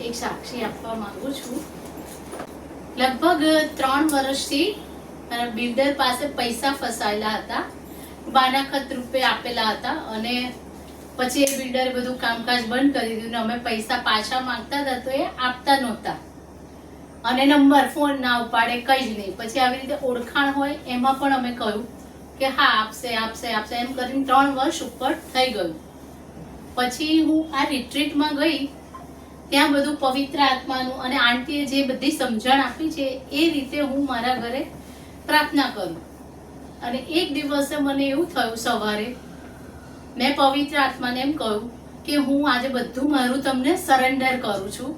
એક સાક્ષી આપવા માંગુ છું. લગભગ 3 વર્ષથી મારા બિલ્ડર પાસે પૈસા ફસાયેલા હતા, બાનાખત રૂપે આપેલા હતા અને પછી એ બિલ્ડરે બધું કામકાજ બંધ કરી દીધું. અમે પૈસા પાછા માંગતા હતા તો એ આપતા નહોતા અને નંબર ફોન ના ઉપાડે, કઈ જ નહીં. પછી આવી રીતે ઓળખાણ હોય એમાં પણ અમે કહ્યું કે હા આપશે આપશે આપશે એમ કરીને 3 વર્ષ ઉપર થઈ ગયું. પછી હું આ રિટ્રીટમાં ગઈ, ત્યાં બધું પવિત્ર આત્માનું અને આંટીએ જે બધી સમજણ આપી છે એ રીતે હું મારા ઘરે પ્રાર્થના કરું. અને એક દિવસે મને એવું થયું, સવારે મેં પવિત્ર આત્માને એમ કહ્યું કે હું આજે બધું મારું તમને સરેન્ડર કરું છું.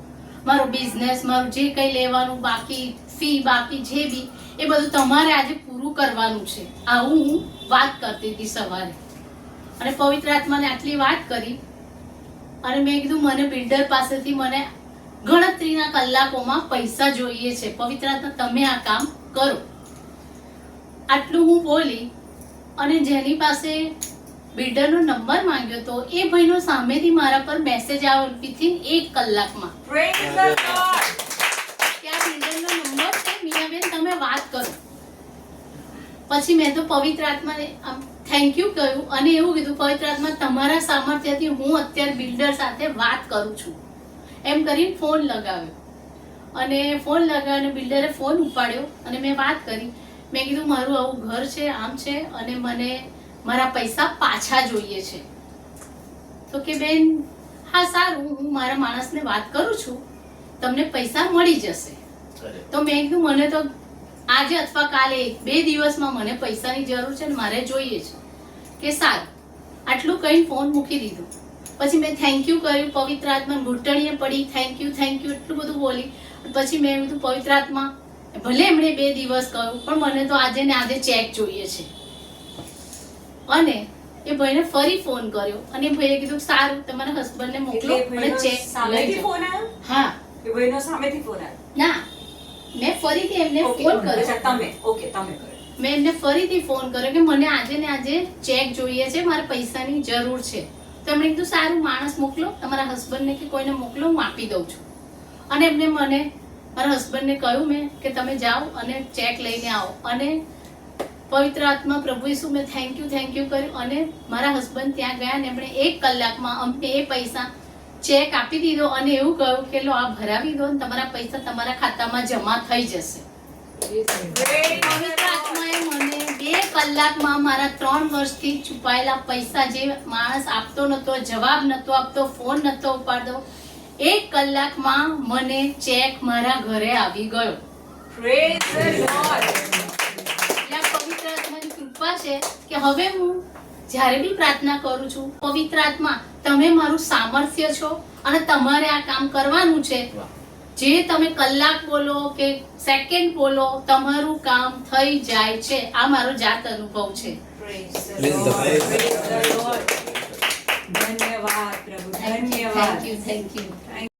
મારો બિઝનેસ, મારું જે કંઈ લેવાનું બાકી, ફી બાકી જે બી, એ બધું તમારે આજે પૂરું કરવાનું છે. આવું હું વાત કરતી હતી સવારે. અને પવિત્ર આત્માને આટલી વાત કરી અને મેં કીધું મને બિલ્ડર પાસેથી મને ગણતરીના કલાકોમાં પૈસા જોઈએ છે. પવિત્ર આત્મા તમે આ કામ કરો. આટલું હું બોલી અને જેની પાસે બિલ્ડરનો નંબર માંગ્યો તો એ ભાઈનો સામેથી મારા પર મેસેજ આવ્યો વિથિન 1 કલાકમાં કે આ બિલ્ડરનો નંબર છે, મીનાબેન તમે વાત કરો. પછી મેં તો પવિત્ર આત્માને થેન્ક યુ કહ્યું અને એવું કીધું, પવિત્ર આત્મા તમારા સામર્થ્યથી હું અત્યારે બિલ્ડર સાથે વાત કરું છું એમ કરીને ફોન લગાવ્યો. અને ફોન લગાવ્યો, બિલ્ડરે ફોન ઉપાડ્યો અને મેં વાત કરી. મેં કીધું મારું આવું ઘર છે, આમ છે અને મને મારા પૈસા પાછા જોઈએ છે. તો કે બેન હા સારું, હું મારા માણસને વાત કરું છું, તમને પૈસા મળી જશે. તો મેં કીધું મને તો આજે અથવા કાલે 2 દિવસમાં મને પૈસાની જરૂર છે ને મારે જોઈએ છે. કે સારું, આટલું કઈ ફોન મૂકી દીધું. પછી મેં થેન્ક યુ કહ્યું, પવિત્ર આત્મા ઘૂંટણીએ પડી, થેન્ક યુ એટલું બધું બોલી. પછી મેં કીધું પવિત્ર આત્મા ભલે એમણે 2 દિવસ કહ્યું પણ મને તો આજે ને આજે ચેક જોઈએ છે. અને એ ભાઈને ફરી ફોન કર્યો અને ભાઈએ કીધું સારું તમારા હસબન્ડને મોકલો અને ચેક લઈ જાઓ. હા, એ ભાઈનો સામેથી ફોન આવ્યો? ના, મેં ફરીથી એમને ફોન કર્યો. તમે કર્યો? મેં એમને ફરીથી ફોન કર્યો કે મને આજે ને આજે ચેક જોઈએ છે, મારે પૈસાની જરૂર છે. તો એમણે કીધું સારું માણસ મોકલો, તમારા હસબન્ડને કે કોઈને મોકલો, હું આપી દઉં છું. અને એમને મને મારા હસબન્ડને કહ્યું મેં કે તમે જાઓ અને ચેક લઈને આવો. અને પવિત્ર આત્મા પ્રભુ ઈસુ મેં થેન્ક યુ કર્યું અને મારા હસબન્ડ ત્યાં ગયા ને એમણે 1 કલાકમાં અમને એ પૈસા ચેક આપી દીધો અને એવું કહ્યું કે લો આ ભરાવી દો ને તમારા પૈસા તમારા ખાતામાં જમા થઈ જશે. પવિત્ર આત્માએ મને 2 કલાકમાં મારા 3 વર્ષથી છુપાયેલા પૈસા, જે માણસ આપતો નતો, જવાબ નતો આપતો, ફોન નતો ઉપાડતો, 1 કલાકમાં મને ચેક મારા ઘરે આવી ગયો. Praise the lord. પવિત્ર આત્માની કૃપા છે કે હવે હું જ્યારે બી પ્રાર્થના કરું છું, પવિત્ર આત્મા તમે મારું સામર્થ્ય છો અને તમારે આ કામ કરવાનું છે. જે તમે કલાક બોલો કે સેકન્ડ બોલો, તમારું કામ થઈ જાય છે. આ મારો જાત અનુભવ છે. ધન્યવાદ પ્રભુ, ધન્યવાદ. Thank you.